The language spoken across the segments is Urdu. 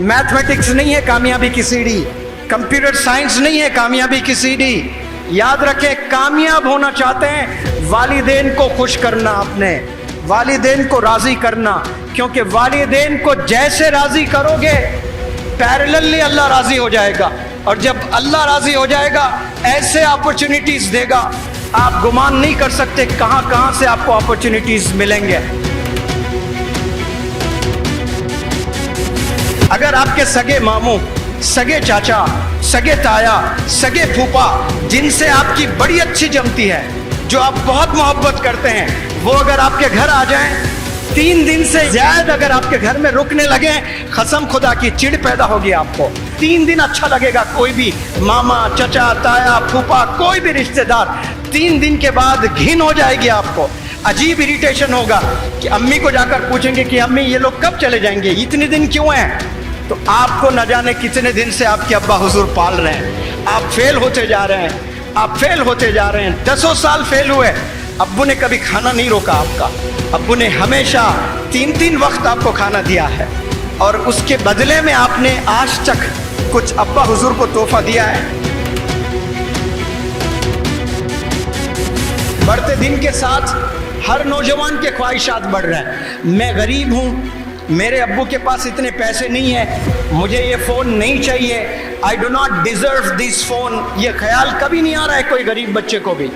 میتھمیٹکس نہیں ہے کامیابی کی سیڑھی, کمپیوٹر سائنس نہیں ہے کامیابی کی سیڑھی. یاد رکھیں, کامیاب ہونا چاہتے ہیں والدین کو خوش کرنا, اپنے والدین کو راضی کرنا, کیونکہ والدین کو جیسے راضی کرو گے پیرللی اللہ راضی ہو جائے گا, اور جب اللہ راضی ہو جائے گا ایسے اپرچونٹیز دے گا آپ گمان نہیں کر سکتے کہاں کہاں سے آپ کو اپرچونٹیز ملیں گے. اگر آپ کے سگے ماموں, سگے چاچا, سگے تایا, سگے پھوپا جن سے آپ کی بڑی اچھی جمتی ہے, جو آپ بہت محبت کرتے ہیں, وہ اگر آپ کے گھر آ جائیں 3 دن سے زیادہ اگر آپ کے گھر میں رکنے لگیں, قسم خدا کی چڑ پیدا ہوگی آپ کو. 3 دن اچھا لگے گا, کوئی بھی ماما, چچا, تایا, پھوپا, کوئی بھی رشتہ دار, 3 دن کے بعد گھن ہو جائے گی آپ کو, عجیب اریٹیشن ہوگا کہ امی کو جا کر پوچھیں گے کہ امی یہ لوگ کب چلے جائیں گے, اتنے دن کیوں ہیں؟ تو آپ کو نہ جانے کتنے دن سے آپ کے ابا حضور پال رہے ہیں, آپ فیل ہوتے جا رہے ہیں, آپ فیل ہوتے جا رہے ہیں, 10 سال فیل ہوئے, ابو نے کبھی کھانا نہیں روکا آپ کا, ابو نے ہمیشہ 3 وقت آپ کو کھانا دیا ہے, اور اس کے بدلے میں آپ نے آج تک کچھ ابا حضور کو تحفہ دیا ہے؟ بڑھتے دن کے ساتھ ہر نوجوان کے خواہشات بڑھ رہے ہیں. میں غریب ہوں, میرے ابو کے پاس اتنے پیسے نہیں ہیں, مجھے یہ فون نہیں چاہیے, I do not deserve this phone. یہ خیال کبھی نہیں آ رہا ہے کوئی غریب بچے کو بھی.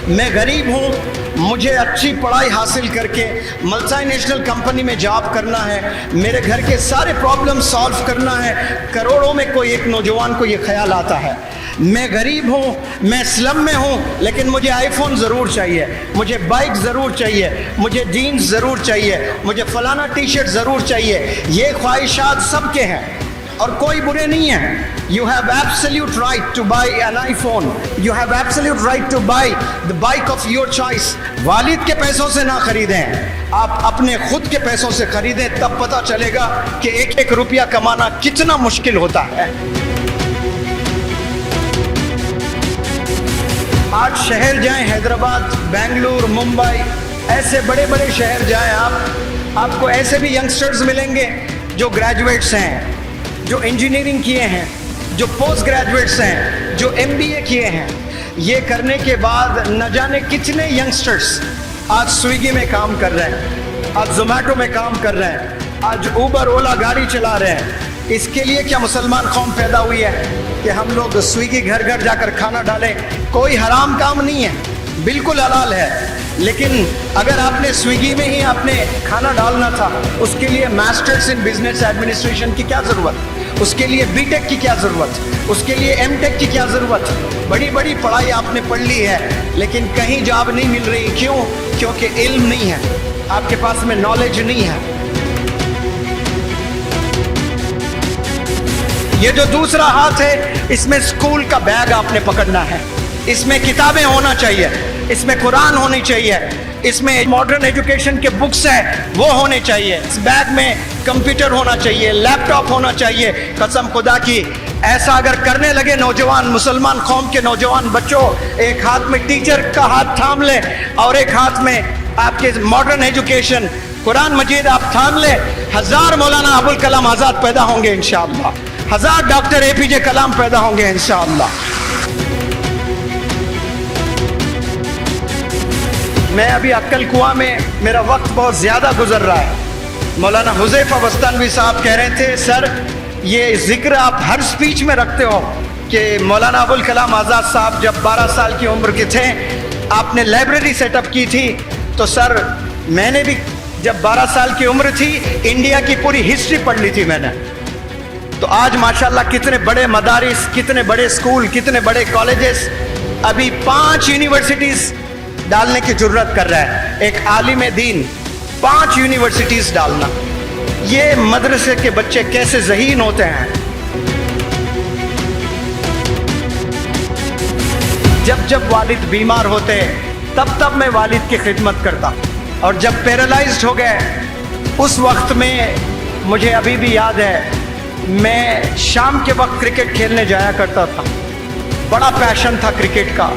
میں غریب ہوں, مجھے اچھی پڑھائی حاصل کر کے ملٹی نیشنل کمپنی میں جاب کرنا ہے, میرے گھر کے سارے پرابلم سالو کرنا ہے. کروڑوں میں کوئی ایک نوجوان کو یہ خیال آتا ہے. میں غریب ہوں, میں سلم میں ہوں, لیکن مجھے آئی فون ضرور چاہیے, مجھے بائک ضرور چاہیے, مجھے جینز ضرور چاہیے, مجھے فلانا ٹی شرٹ ضرور چاہیے. یہ خواہشات سب کے ہیں اور کوئی برے نہیں ہیں. You have absolute right to buy an iPhone. You have absolute right to buy the bike of your choice. والد کے پیسوں سے نہ خریدیں, آپ اپنے خود کے پیسوں سے خریدیں, تب پتہ چلے گا کہ ایک روپیہ کمانا کتنا مشکل ہوتا ہے. آج شہر جائیں, حیدرآباد, بنگلور, ممبئی, ایسے بڑے بڑے شہر جائیں آپ کو ایسے بھی ینگسٹرز ملیں گے جو گریجویٹس ہیں, جو انجینئرنگ کیے ہیں, جو پوسٹ گریجویٹس ہیں, جو MBA کیے ہیں. یہ کرنے کے بعد نہ جانے کتنے ینگسٹرز آج سویگی میں کام کر رہے ہیں, آج زومیٹو میں کام کر رہے ہیں, آج اوبر اولا گاڑی چلا رہے ہیں. اس کے لیے کیا مسلمان قوم پیدا ہوئی ہے کہ ہم لوگ سویگی گھر گھر جا کر کھانا ڈالیں؟ کوئی حرام کام نہیں ہے, بالکل حلال ہے. لیکن اگر آپ نے سویگی میں ہی آپ نے کھانا ڈالنا تھا, اس کے لیے ماسٹرز ان بزنس ایڈمنسٹریشن کی کیا ضرورت, اس کے لیے B.Tech کی کیا ضرورت, اس کے لیے M.Tech کی کیا ضرورت؟ بڑی بڑی پڑھائی آپ نے پڑھ لی ہے لیکن کہیں جاب نہیں مل رہی. کیوں؟ کیونکہ علم نہیں ہے, آپ کے پاس میں نالج نہیں ہے. یہ جو دوسرا ہاتھ ہے, اس میں اسکول کا بیگ آپ نے پکڑنا ہے, اس میں کتابیں ہونا چاہیے, اس میں قرآن ہونی چاہیے, اس میں ماڈرن ایجوکیشن کے بکس ہیں وہ ہونے چاہیے, اس بیگ میں کمپیوٹر ہونا چاہیے, لیپ ٹاپ ہونا چاہیے. قسم خدا کی ایسا اگر کرنے لگے نوجوان, مسلمان قوم کے نوجوان بچوں, ایک ہاتھ میں ٹیچر کا ہاتھ تھام لیں اور ایک ہاتھ میں آپ کے ماڈرن ایجوکیشن قرآن مجید آپ تھام لیں, 1000 مولانا ابوالکلام آزاد پیدا ہوں گے انشاءاللہ, 1000 ڈاکٹر APJ کلام پیدا ہوں گے انشاءاللہ. میں ابھی عقل کنواں میں, میرا وقت بہت زیادہ گزر رہا ہے. مولانا حذیفہ بستانوی صاحب کہہ رہے تھے, سر یہ ذکر آپ ہر سپیچ میں رکھتے ہو کہ مولانا ابوالکلام آزاد صاحب جب 12 سال کی عمر کے تھے آپ نے لائبریری سیٹ اپ کی تھی. تو سر میں نے بھی جب 12 سال کی عمر تھی انڈیا کی پوری ہسٹری پڑھ لی تھی میں نے. تو آج ماشاءاللہ کتنے بڑے مدارس, کتنے بڑے اسکول, کتنے بڑے کالجز, ابھی 5 یونیورسٹیز ڈالنے کی جرت کر رہا ہے. ایک عالم دین 5 یونیورسٹیز ڈالنا, یہ مدرسے کے بچے کیسے ذہین ہوتے ہیں. جب والد بیمار ہوتے تب میں والد کی خدمت کرتا, اور جب پیرالائزڈ ہو گئے اس وقت میں مجھے ابھی بھی یاد ہے میں شام کے وقت کرکٹ کھیلنے جایا کرتا تھا. بڑا پیشن تھا کرکٹ کا,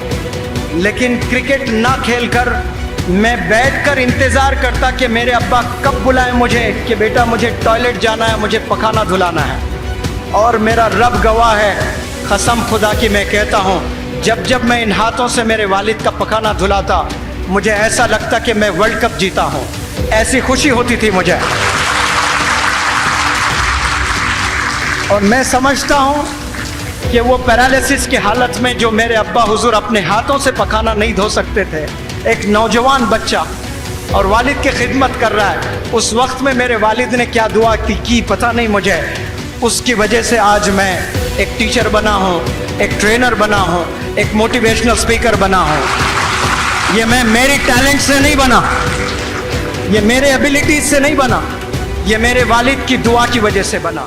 لیکن کرکٹ نہ کھیل کر میں بیٹھ کر انتظار کرتا کہ میرے ابا کب بلائیں مجھے کہ بیٹا مجھے ٹوائلٹ جانا ہے, مجھے پخانہ دھلانا ہے. اور میرا رب گواہ ہے, قسم خدا کی میں کہتا ہوں, جب جب میں ان ہاتھوں سے میرے والد کا پخانہ دھلاتا مجھے ایسا لگتا کہ میں ورلڈ کپ جیتا ہوں, ایسی خوشی ہوتی تھی مجھے. اور میں سمجھتا ہوں کہ وہ پیرالیسس کی حالت میں جو میرے ابا حضور اپنے ہاتھوں سے پخانہ نہیں دھو سکتے تھے, ایک نوجوان بچہ اور والد کی خدمت کر رہا ہے, اس وقت میں میرے والد نے کیا دعا کی پتہ نہیں مجھے, اس کی وجہ سے آج میں ایک ٹیچر بنا ہوں, ایک ٹرینر بنا ہوں, ایک موٹیویشنل اسپیکر بنا ہوں. یہ میں میری ٹیلنٹ سے نہیں بنا, یہ میرے ایبیلٹیز سے نہیں بنا, یہ میرے والد کی دعا کی وجہ سے بنا.